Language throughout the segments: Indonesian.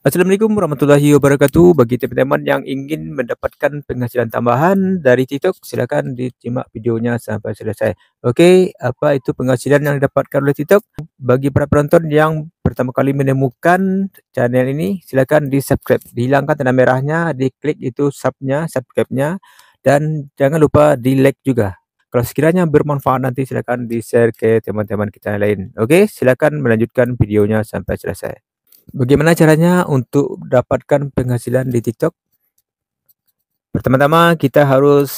Assalamualaikum warahmatullahi wabarakatuh. Bagi teman-teman yang ingin mendapatkan penghasilan tambahan dari TikTok, silakan disimak videonya sampai selesai. Oke, apa itu penghasilan yang didapatkan oleh TikTok? Bagi para penonton yang pertama kali menemukan channel ini, silakan di-subscribe. Dihilangkan tanda merahnya, diklik itu subscribe-nya, dan jangan lupa di-like juga. Kalau sekiranya bermanfaat nanti silakan di-share ke teman-teman kita yang lain. Oke, silakan melanjutkan videonya sampai selesai. Bagaimana caranya untuk dapatkan penghasilan di TikTok? Pertama-tama kita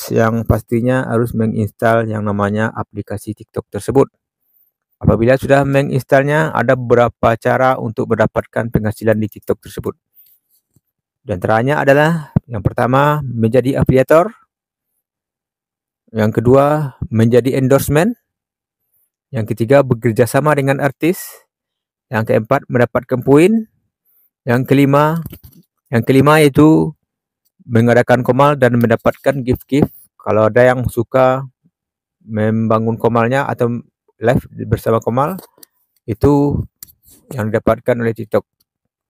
yang pastinya harus menginstal yang namanya aplikasi TikTok tersebut. Apabila sudah menginstalnya, ada beberapa cara untuk mendapatkan penghasilan di TikTok tersebut. Di antaranya adalah yang pertama menjadi afiliator, yang kedua menjadi endorsement, yang ketiga bekerja sama dengan artis, yang keempat mendapatkan poin, yang kelima yaitu mengadakan komal dan mendapatkan gift-gift. Kalau ada yang suka membangun komalnya atau live bersama komal, itu yang didapatkan oleh TikTok.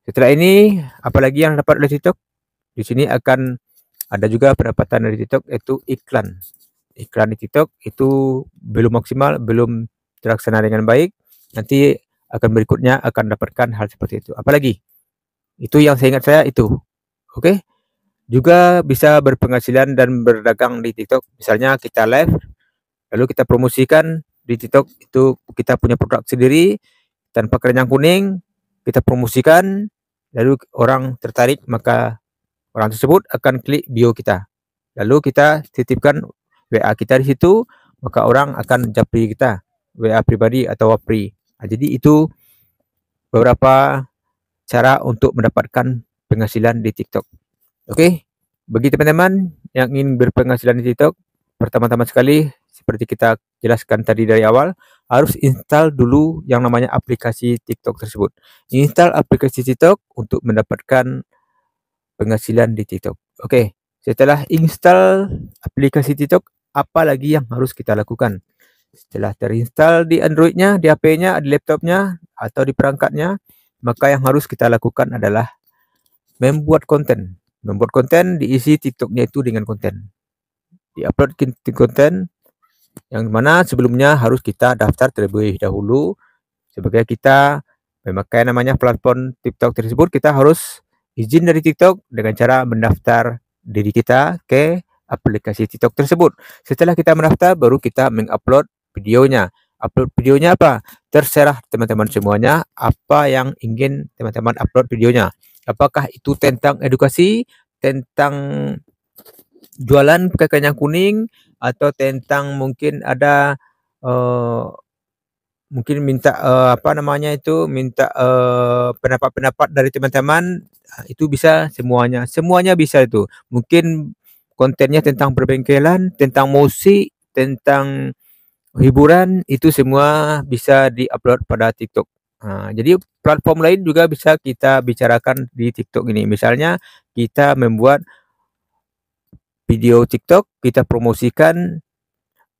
Setelah ini, apalagi yang dapat oleh TikTok? Di sini akan ada juga pendapatan dari TikTok, yaitu iklan. Iklan di TikTok itu belum maksimal, belum terlaksana dengan baik. Nanti akan berikutnya akan dapatkan hal seperti itu. Apalagi? Itu yang saya ingat saya itu. Oke? Juga bisa berpenghasilan dan berdagang di TikTok. Misalnya kita live, lalu kita promosikan di TikTok, itu kita punya produk sendiri tanpa keranjang kuning, kita promosikan, lalu orang tertarik, maka orang tersebut akan klik bio kita. Lalu kita titipkan WA kita di situ, maka orang akan japri kita, WA pribadi atau wapri. Nah, jadi itu beberapa cara untuk mendapatkan penghasilan di TikTok. Oke, bagi teman-teman yang ingin berpenghasilan di TikTok, pertama-tama sekali seperti kita jelaskan tadi dari awal, harus install dulu yang namanya aplikasi TikTok tersebut. Install aplikasi TikTok untuk mendapatkan penghasilan di TikTok. Oke, setelah install aplikasi TikTok, apa lagi yang harus kita lakukan? Setelah terinstall di Android-nya, di HP-nya, di laptopnya, atau di perangkatnya, maka yang harus kita lakukan adalah membuat konten. Membuat konten, diisi TikToknya itu dengan konten. Di-upload konten yang mana sebelumnya harus kita daftar terlebih dahulu. Sebagai kita memakai namanya platform TikTok tersebut, kita harus izin dari TikTok dengan cara mendaftar diri kita ke aplikasi TikTok tersebut. Setelah kita mendaftar, baru kita mengupload videonya. Upload videonya apa? Terserah teman-teman semuanya apa yang ingin teman-teman upload videonya. Apakah itu tentang edukasi, tentang jualan pakai keranjang kuning, atau tentang mungkin ada mungkin minta minta pendapat-pendapat dari teman-teman, itu bisa semuanya bisa itu. Mungkin kontennya tentang perbengkelan, tentang musik, tentang hiburan, itu semua bisa di-upload pada TikTok. Jadi platform lain juga bisa kita bicarakan di TikTok ini. Misalnya kita membuat video TikTok, kita promosikan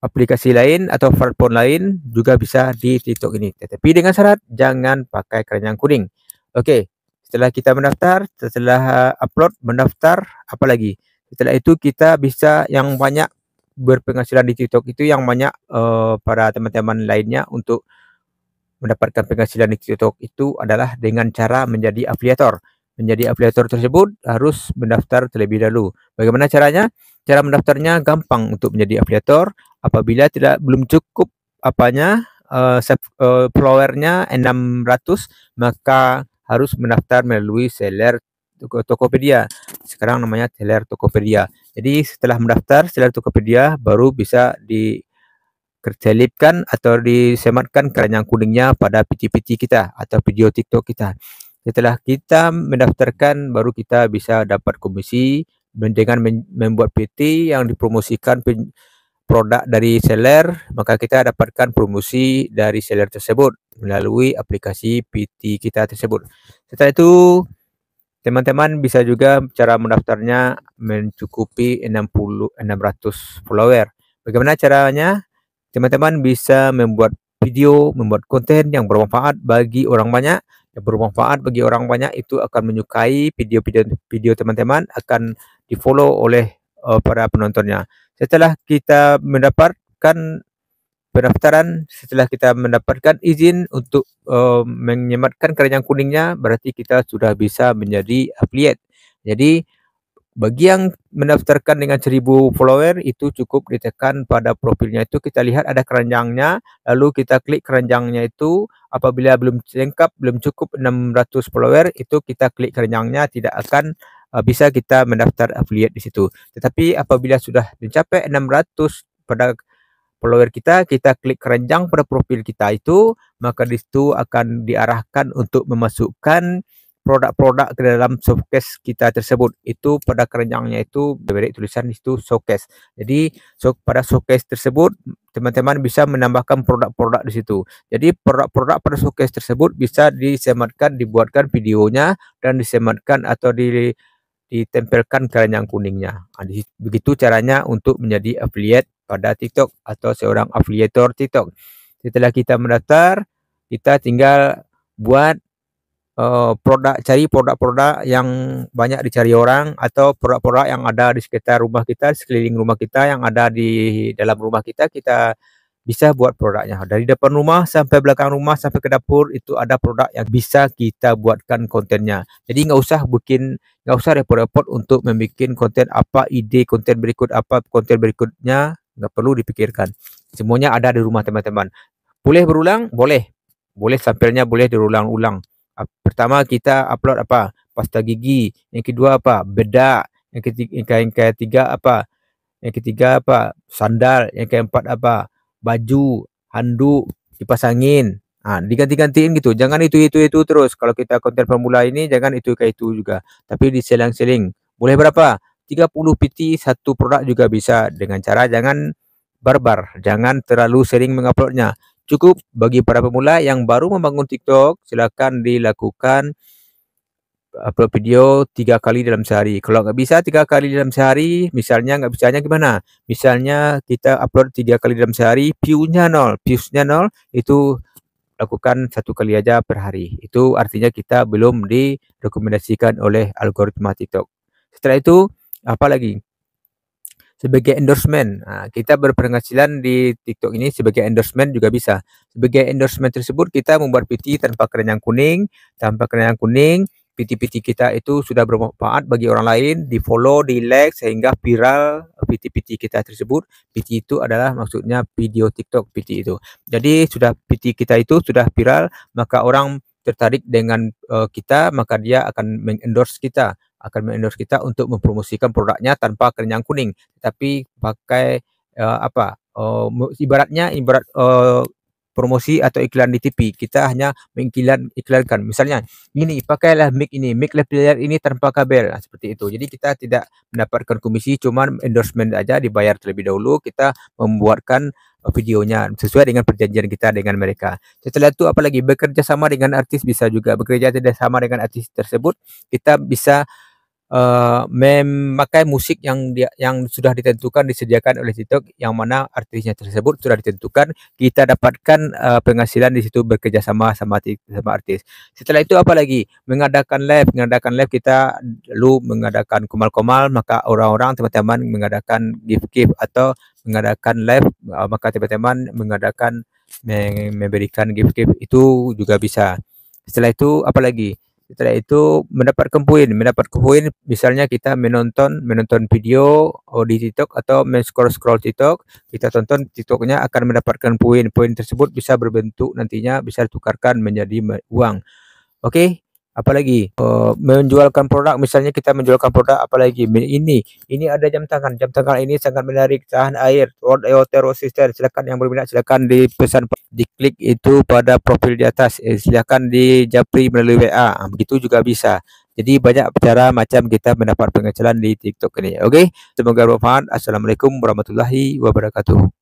aplikasi lain atau platform lain juga bisa di TikTok ini. Tetapi dengan syarat jangan pakai keranjang kuning. Oke, setelah kita mendaftar, setelah upload, mendaftar, apalagi? Setelah itu kita bisa yang banyak berpenghasilan di TikTok itu yang banyak para teman-teman lainnya untuk mendapatkan penghasilan di TikTok itu adalah dengan cara menjadi afiliator. Menjadi afiliator tersebut harus mendaftar terlebih dahulu. Bagaimana caranya? Cara mendaftarnya gampang untuk menjadi afiliator. Apabila belum cukup followernya 600, maka harus mendaftar melalui seller Tokopedia. Sekarang namanya seller Tokopedia. Jadi setelah mendaftar seller Tokopedia baru bisa diselipkan atau disematkan keranjang kuningnya pada PT-PT kita atau video TikTok kita. Setelah kita mendaftarkan, baru kita bisa dapat komisi dengan membuat PT yang dipromosikan produk dari seller, maka kita dapatkan promosi dari seller tersebut melalui aplikasi PT kita tersebut. Setelah itu, teman-teman bisa juga cara mendaftarnya mencukupi 600 follower. Bagaimana caranya? Teman-teman bisa membuat video, membuat konten yang bermanfaat bagi orang banyak, yang bermanfaat bagi orang banyak, itu akan menyukai video teman-teman, akan di-follow oleh para penontonnya. Setelah kita mendapatkan pendaftaran, setelah kita mendapatkan izin untuk menyematkan keranjang kuningnya, berarti kita sudah bisa menjadi affiliate. Jadi bagi yang mendaftarkan dengan 1000 follower, itu cukup ditekan pada profilnya itu, kita lihat ada keranjangnya, lalu kita klik keranjangnya itu. Apabila belum lengkap, belum cukup 600 follower, itu kita klik keranjangnya, tidak akan bisa kita mendaftar affiliate di situ. Tetapi apabila sudah mencapai 600 pada follower kita klik keranjang pada profil kita itu, maka di situ akan diarahkan untuk memasukkan produk-produk ke dalam showcase kita tersebut. Itu pada keranjangnya itu beri tulisan di situ showcase. Jadi pada showcase tersebut teman-teman bisa menambahkan produk-produk di situ. Jadi produk-produk pada showcase tersebut bisa disematkan, dibuatkan videonya dan disematkan atau ditempelkan keranjang kuningnya. Begitu caranya untuk menjadi affiliate pada TikTok atau seorang afiliator TikTok. Setelah kita mendaftar, kita tinggal buat cari produk-produk yang banyak dicari orang, atau produk-produk yang ada di sekitar rumah kita, sekeliling rumah kita, yang ada di dalam rumah kita bisa buat produknya. Dari depan rumah sampai belakang rumah sampai ke dapur, itu ada produk yang bisa kita buatkan kontennya. Jadi nggak usah repot-repot untuk membuat konten apa, ide konten berikut apa, konten berikutnya nggak perlu dipikirkan. Semuanya ada di rumah teman-teman. Boleh berulang? Boleh sampelnya boleh diulang-ulang. Pertama kita upload apa? Pasta gigi. Yang kedua apa? Bedak. Yang ketiga apa? Yang ketiga apa? Sandal. Yang keempat apa? Baju, handuk, kipas angin. Diganti-gantiin gitu. Jangan itu terus. Kalau kita konten pemula ini jangan itu kayak itu juga. Tapi diselang-seling. Boleh berapa? 30 PT satu produk juga bisa, dengan cara jangan barbar, jangan terlalu sering menguploadnya. Cukup bagi para pemula yang baru membangun TikTok, silakan dilakukan upload video 3 kali dalam sehari. Kalau nggak bisa 3 kali dalam sehari, misalnya nggak bisanya gimana? Misalnya kita upload 3 kali dalam sehari, viewsnya nol, itu lakukan 1 kali aja per hari. Itu artinya kita belum direkomendasikan oleh algoritma TikTok. Setelah itu, apa lagi? Sebagai endorsement, kita berpenghasilan di TikTok ini sebagai endorsement juga bisa. Sebagai endorsement tersebut kita membuat PT tanpa keranjang kuning. PT-PT kita itu sudah bermanfaat bagi orang lain, di-follow, di-like, sehingga viral PT-PT kita tersebut. PT itu adalah maksudnya video TikTok PT itu. Jadi sudah PT kita itu sudah viral, maka orang tertarik dengan kita, maka dia akan mengendorse kita untuk mempromosikan produknya tanpa keranjang kuning, tapi pakai ibarat promosi atau iklan di TV. Kita hanya iklankan. Misalnya, ini pakailah mic lavalier ini tanpa kabel, seperti itu. Jadi kita tidak mendapatkan komisi, cuman endorsement aja, dibayar terlebih dahulu. Kita membuatkan videonya sesuai dengan perjanjian kita dengan mereka. Setelah itu apalagi, bekerja sama dengan artis bisa juga. Bekerja tidak sama dengan artis tersebut, kita bisa memakai musik yang sudah disediakan oleh TikTok, yang mana artisnya tersebut sudah ditentukan. Kita dapatkan penghasilan di situ bekerja sama artis. Setelah itu apalagi, mengadakan live kita lalu mengadakan komal-komal, maka orang-orang teman-teman mengadakan gift atau mengadakan live, maka teman-teman memberikan gift itu juga bisa. Setelah itu apalagi? Setelah itu mendapatkan poin, misalnya kita menonton video di TikTok atau scroll TikTok, kita tonton TikToknya akan mendapatkan poin. Poin tersebut bisa berbentuk, nantinya bisa ditukarkan menjadi uang. Oke, apalagi menjualkan produk, misalnya kita menjualkan produk apalagi ini ada jam tangan ini sangat menarik, tahan air, water resistant. Silakan yang berminat, silakan dipesan, diklik itu pada profil di atas, silakan dijapri melalui WA, begitu juga bisa. Jadi banyak cara macam kita mendapat penghasilan di TikTok ini. Oke, semoga bermanfaat. Assalamualaikum warahmatullahi wabarakatuh.